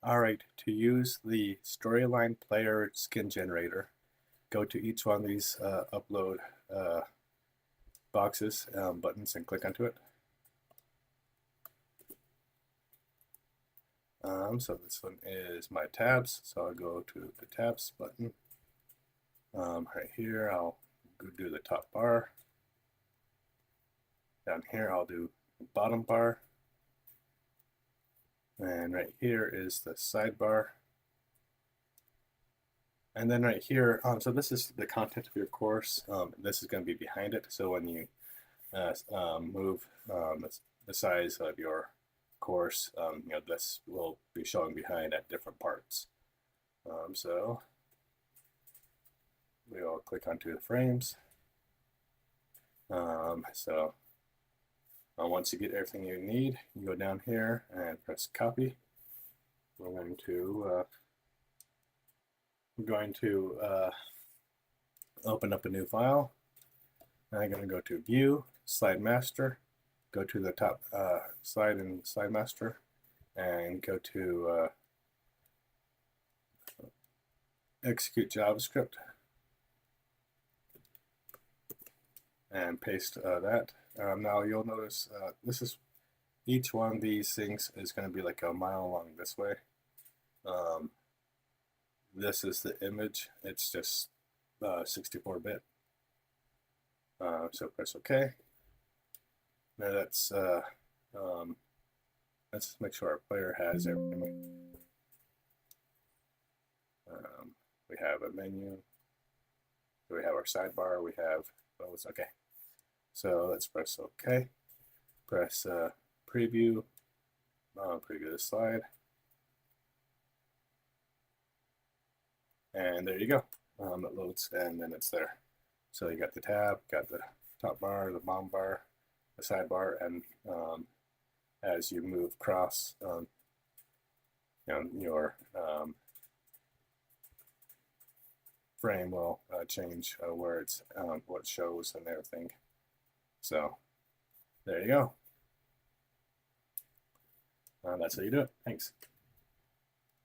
All right, to use the Storyline Player skin generator, go to each one of these upload boxes, buttons, and click onto it. So this one is my tabs, so I'll go to the tabs button. Right here, I'll go do the top bar. Down here, I'll do the bottom bar. And right here is the sidebar. And then right here, so this is the content of your course. This is going to be behind it. So when you move the size of your course, this will be showing behind at different parts. So we'll click onto the frames. Once you get everything you need, you go down here and press copy. We're going to open up a new file. I'm going to go to View, Slide Master, go to the top slide in Slide Master, and go to Execute JavaScript, and paste that. Now you'll notice each one of these things is going to be like a mile long this way. This is the image. It's just 64-bit. So press OK. Now let's make sure our player has everything. We have a menu. We have our sidebar. We have OK. So let's press OK. Press preview. Preview the slide. And there you go. It loads and then it's there. So you got the tab, got the top bar, the bottom bar, the sidebar, and as you move across, your frame will change where it's what it shows and everything. So there you go. That's how you do it. Thanks.